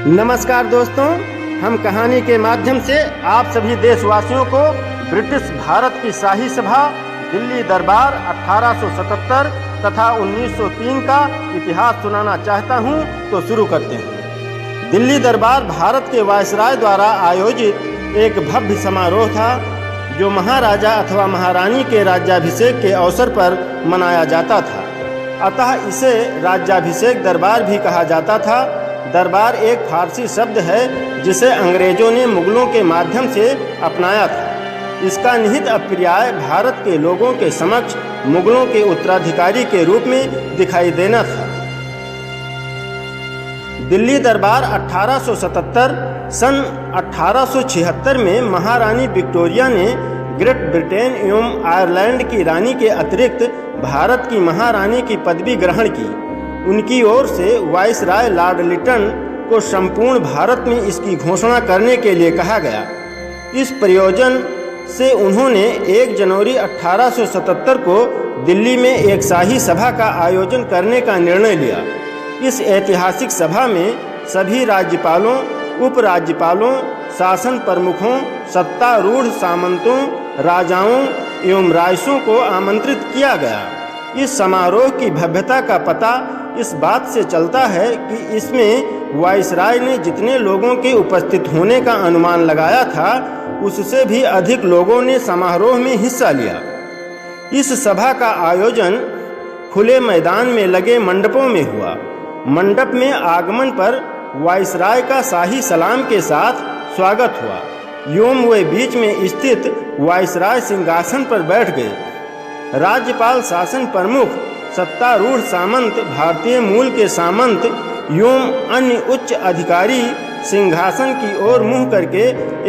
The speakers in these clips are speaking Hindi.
नमस्कार दोस्तों, हम कहानी के माध्यम से आप सभी देशवासियों को ब्रिटिश भारत की शाही सभा दिल्ली दरबार 1877 तथा 1903 का इतिहास सुनाना चाहता हूं, तो शुरू करते हैं। दिल्ली दरबार भारत के वायसराय द्वारा आयोजित एक भव्य समारोह था जो महाराजा अथवा महारानी के राज्याभिषेक के अवसर पर मनाया जाता था। अतः इसे राज्याभिषेक दरबार भी कहा जाता था। दरबार एक फारसी शब्द है जिसे अंग्रेजों ने मुगलों के माध्यम से अपनाया था। इसका निहित अभिप्राय भारत के लोगों के समक्ष मुगलों के उत्तराधिकारी के रूप में दिखाई देना था। दिल्ली दरबार 1877 सन 1876 में महारानी विक्टोरिया ने ग्रेट ब्रिटेन एवं आयरलैंड की रानी के अतिरिक्त भारत की महारानी की पदवी ग्रहण की। उनकी ओर से वाइसराय लॉर्ड लिटन को संपूर्ण भारत में इसकी घोषणा करने के लिए कहा गया। इस प्रयोजन से उन्होंने 1 जनवरी 1877 को दिल्ली में एक शाही सभा का आयोजन करने का निर्णय लिया। इस ऐतिहासिक सभा में सभी राज्यपालों, उपराज्यपालों, शासन प्रमुखों, सत्तारूढ़ सामंतों, राजाओं एवं रायसों को आमंत्रित किया गया। इस समारोह की भव्यता का पता इस बात से चलता है कि इसमें वाइसराय ने जितने लोगों के उपस्थित होने का अनुमान लगाया था, उससे भी अधिक लोगों ने समारोह में हिस्सा लिया। इस सभा का आयोजन खुले मैदान में लगे मंडपों में हुआ। मंडप में आगमन पर वाइसराय का शाही सलाम के साथ स्वागत हुआ एवं वे बीच में स्थित वाइसराय सिंहासन पर बैठ गए। राज्यपाल, शासन प्रमुख, सत्तारूढ़ सामंत, भारतीय मूल के सामंत एवं अन्य उच्च अधिकारी सिंहासन की ओर मुंह करके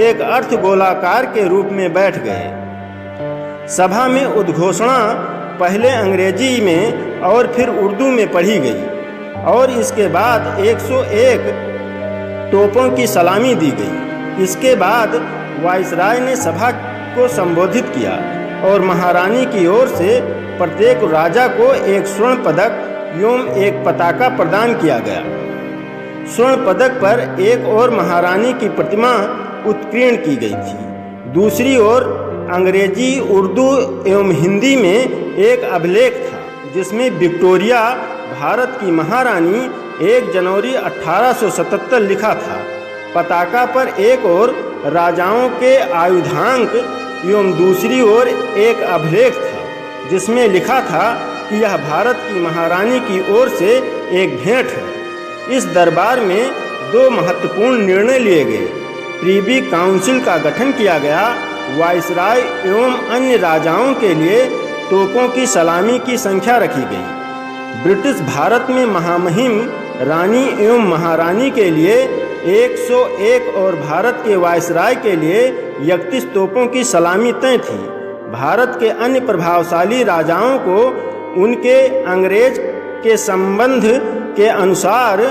एक अर्धगोलाकार के रूप में बैठ गए। सभा में उद्घोषणा पहले अंग्रेजी में और फिर उर्दू में पढ़ी गई और इसके बाद 101 तोपों की सलामी दी गई। इसके बाद वाइसराय ने सभा को संबोधित किया और महारानी की ओर से प्रत्येक राजा को एक स्वर्ण पदक एवं एक पताका प्रदान किया गया। स्वर्ण पदक पर एक ओर महारानी की प्रतिमा उत्कीर्ण की गई थी, दूसरी ओर अंग्रेजी, उर्दू एवं हिंदी में एक अभिलेख था जिसमें विक्टोरिया भारत की महारानी 1 जनवरी 1877 लिखा था। पताका पर एक ओर राजाओं के आयुधांक एवं दूसरी ओर एक अभिलेख था जिसमें लिखा था कि यह भारत की महारानी की ओर से एक भेंट है। इस दरबार में 2 महत्वपूर्ण निर्णय लिए गए। प्रीवी काउंसिल का गठन किया गया। वाइसराय एवं अन्य राजाओं के लिए तोपों की सलामी की संख्या रखी गई। ब्रिटिश भारत में महामहिम रानी एवं महारानी के लिए 101 और भारत के वाइसराय के लिए 31 तोपों की सलामी तय थी। भारत के अन्य प्रभावशाली राजाओं को उनके अंग्रेज के संबंध के अनुसार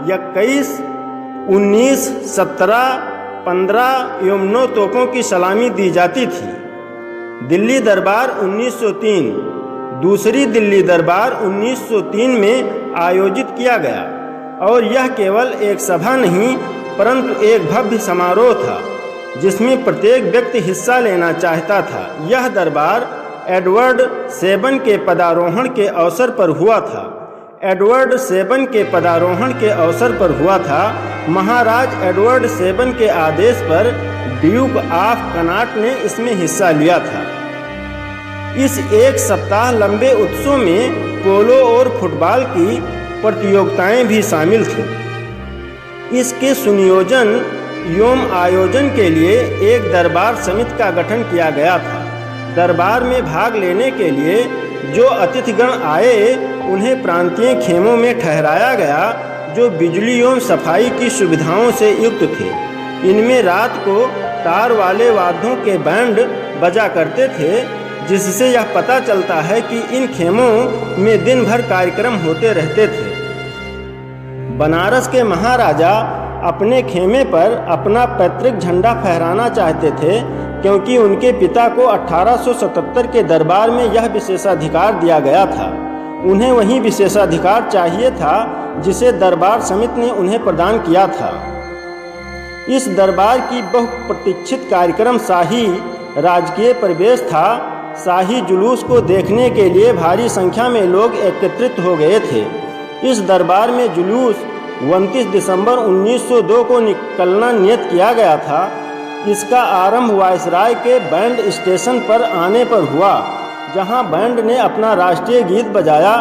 21, 19, 17, 15 एवं 9 तोपों की सलामी दी जाती थी। दिल्ली दरबार 1903 दूसरी दिल्ली दरबार 1903 में आयोजित किया गया और यह केवल एक सभा नहीं परंतु एक भव्य समारोह था जिसमें प्रत्येक व्यक्ति हिस्सा लेना चाहता था। यह दरबार एडवर्ड 7 के पदारोहण के अवसर पर हुआ था। एडवर्ड 7 के पदारोहण के अवसर पर हुआ था। महाराज एडवर्ड 7 के आदेश पर ड्यूक ऑफ कनाट ने इसमें हिस्सा लिया था। इस एक सप्ताह लंबे उत्सव में पोलो और फुटबॉल की प्रतियोगिताएं भी शामिल थीं। इसके सुनियोजन एवं आयोजन के लिए एक दरबार समिति का गठन किया गया था। दरबार में भाग लेने के लिए जो अतिथिगण आए उन्हें प्रांतीय खेमों में ठहराया गया जो बिजली एवं सफाई की सुविधाओं से युक्त थे। इनमें रात को तार वाले वाद्यों के बैंड बजा करते थे जिससे यह पता चलता है कि इन खेमों में दिन भर कार्यक्रम होते रहते थे। बनारस के महाराजा अपने खेमे पर अपना पैतृक झंडा फहराना चाहते थे क्योंकि उनके पिता को 1877 के दरबार में यह विशेषाधिकार दिया गया था। उन्हें वही विशेषाधिकार चाहिए था जिसे दरबार समिति ने उन्हें प्रदान किया था। इस दरबार की बहुप्रतीक्षित कार्यक्रम शाही राजकीय प्रवेश था। शाही जुलूस को देखने के लिए भारी संख्या में लोग एकत्रित हो गए थे। इस दरबार में जुलूस 29 दिसंबर 1902 को निकलना नियत किया गया था। इसका आरंभ वायसराय के बैंड स्टेशन पर आने पर हुआ, जहां बैंड ने अपना राष्ट्रीय गीत बजाया।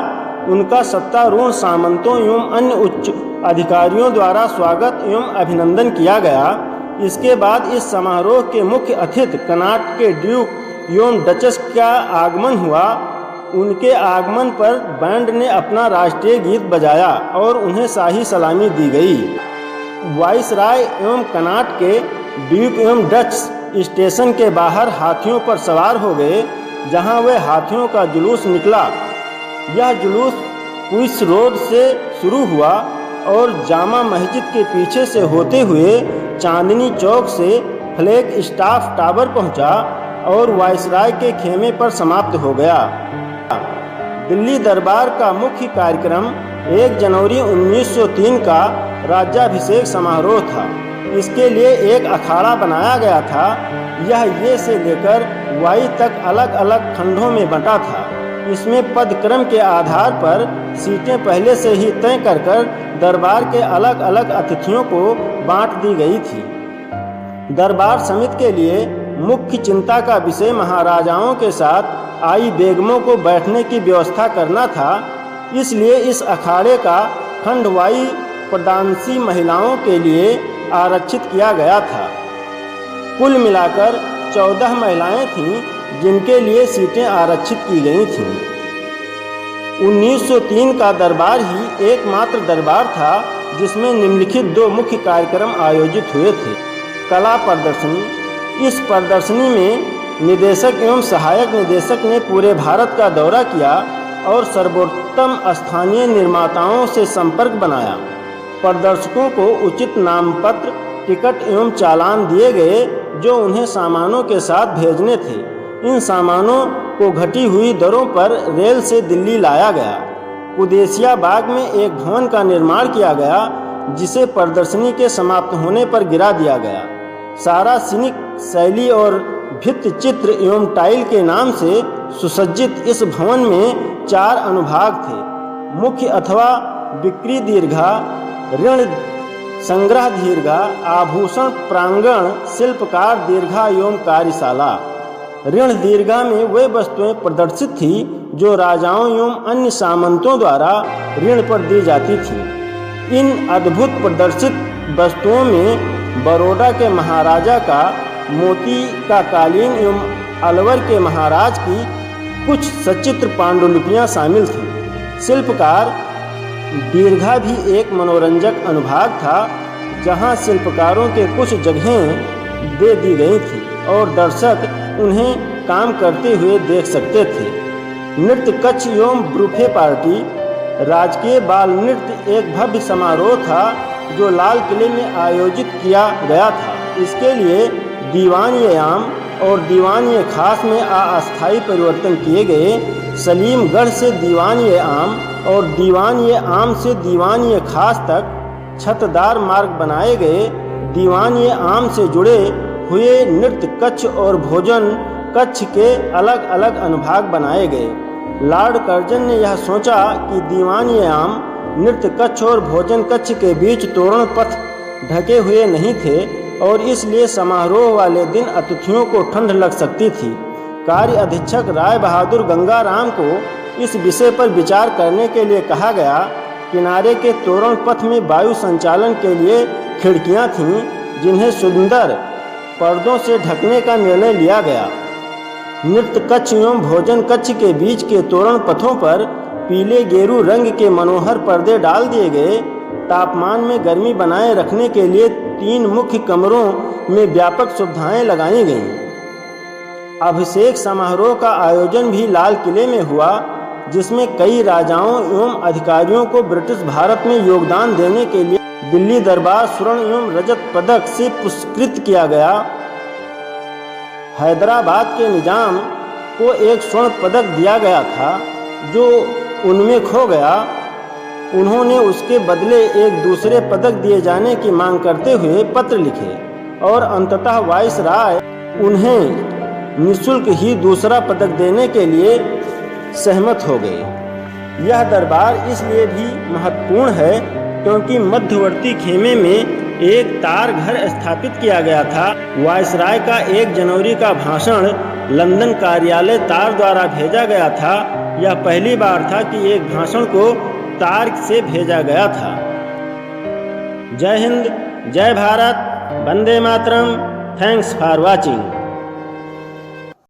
उनका सत्तारूढ़ सामंतों एवं अन्य उच्च अधिकारियों द्वारा स्वागत एवं अभिनंदन किया गया। इसके बाद इस समारोह के मुख्य अतिथि कर्नाटक के ड्यूक एवं डचेस का आगमन हुआ। उनके आगमन पर बैंड ने अपना राष्ट्रीय गीत बजाया और उन्हें शाही सलामी दी गई। वायसराय एवं कर्नाटक के ड्यूक एवं डचेस स्टेशन के बाहर हाथियों पर सवार हो गए, जहां वे हाथियों का जुलूस निकला। यह जुलूस क्वींस रोड से शुरू हुआ और जामा मस्जिद के पीछे से होते हुए चांदनी चौक से फ्लैग स्टाफ टावर पहुंचा और वायसराय के खेमे पर समाप्त हो गया। दिल्ली दरबार का मुख्य कार्यक्रम 1 जनवरी 1903 का राज्याभिषेक समारोह था। इसके लिए एक अखाड़ा बनाया गया था। यह ये से लेकर वाई तक अलग अलग खंडों में बंटा था। इसमें पदक्रम के आधार पर सीटें पहले से ही तय कर दरबार के अलग अलग अतिथियों को बांट दी गई थी। दरबार समिति के लिए मुख्य चिंता का विषय महाराजाओं के साथ आई बेगमों को बैठने की व्यवस्था करना था। इसलिए इस अखाड़े का खंडवाई प्रदानसी महिलाओं के लिए आरक्षित किया गया था। कुल मिलाकर 14 महिलाएं थीं जिनके लिए सीटें आरक्षित की गई थीं। 1903 का दरबार ही एकमात्र दरबार था जिसमें निम्नलिखित 2 मुख्य कार्यक्रम आयोजित हुए थे। कला प्रदर्शनी। इस प्रदर्शनी में निदेशक एवं सहायक निदेशक ने पूरे भारत का दौरा किया और सर्वोत्तम स्थानीय निर्माताओं से संपर्क बनाया। प्रदर्शकों को उचित नामपत्र, टिकट एवं चालान दिए गए जो उन्हें सामानों के साथ भेजने थे। इन सामानों को घटी हुई दरों पर रेल से दिल्ली लाया गया। कुदेसिया बाग में एक भवन का निर्माण किया गया जिसे प्रदर्शनी के समाप्त होने पर गिरा दिया गया। सारा सिनिक शैली और भित्ति चित्र एवं टाइल के नाम से सुसज्जित इस भवन में 4 अनुभाग थे। मुख्य अथवा बिक्री दीर्घा, ऋण संग्रह दीर्घा, आभूषण प्रांगण, शिल्पकार दीर्घा एवं कार्यशाला। ऋण दीर्घा में वे वस्तुएं प्रदर्शित थी जो राजाओं एवं अन्य सामंतों द्वारा ऋण पर दी जाती थी। इन अद्भुत प्रदर्शित वस्तुओं में बड़ौदा के महाराजा का मोती का कालीन एवं अलवर के महाराज की कुछ सचित्र पांडुलिपियां शामिल थीं। शिल्पकार दीर्घा भी एक मनोरंजक अनुभाग था जहां शिल्पकारों के कुछ जगहें दे दी गई थी और दर्शक उन्हें काम करते हुए देख सकते थे। नृत्य कक्ष एवं ब्रूफे पार्टी। राजकीय बाल नृत्य एक भव्य समारोह था जो लाल किले में आयोजित किया गया था। इसके लिए दीवान-ए-आम और दीवान-ए-खास में अस्थायी परिवर्तन किए गए। सलीमगढ़ से दीवान-ए-आम और दीवान-ए-आम से दीवान-ए-खास तक छतदार मार्ग बनाए गए। दीवान-ए-आम से जुड़े हुए नृत्य कक्ष और भोजन कक्ष के अलग अलग अनुभाग बनाए गए। लॉर्ड कर्जन ने यह सोचा कि दीवान-ए-आम नृत्य कक्ष और भोजन कक्ष के बीच तोरण पथ ढके हुए नहीं थे और इसलिए समारोह वाले दिन अतिथियों को ठंड लग सकती थी। कार्य अधीक्षक राय बहादुर गंगाराम को इस विषय पर विचार करने के लिए कहा गया। किनारे के तोरण पथ में वायु संचालन के लिए खिड़कियां थीं जिन्हें सुंदर पर्दों से ढकने का निर्णय लिया गया। नृत्य कक्ष एवं भोजन कक्ष के बीच के तोरण पथों पर पीले गेरू रंग के मनोहर पर्दे डाल दिए गए। तापमान में गर्मी बनाए रखने के लिए 3 मुख्य कमरों में व्यापक सुविधाएं लगाई गईं। अभिषेक समारोह का आयोजन भी लाल किले में हुआ जिसमें कई राजाओं एवं अधिकारियों को ब्रिटिश भारत में योगदान देने के लिए दिल्ली दरबार स्वर्ण एवं रजत पदक से पुरस्कृत किया गया। हैदराबाद के निजाम को एक स्वर्ण पदक दिया गया था जो उनमें खो गया। उन्होंने उसके बदले एक दूसरे पदक दिए जाने की मांग करते हुए पत्र लिखे और अंततः वाइसराय उन्हें निःशुल्क ही दूसरा पदक देने के लिए सहमत हो गए। यह दरबार इसलिए भी महत्वपूर्ण है क्योंकि मध्यवर्ती खेमे में एक तार घर स्थापित किया गया था। वाइसराय का 1 जनवरी का भाषण लंदन कार्यालय तार द्वारा भेजा गया था। यह पहली बार था कि एक भाषण को तार से भेजा गया था। Jai Hind, Jai Bharat, Vande Mataram. Thanks for watching.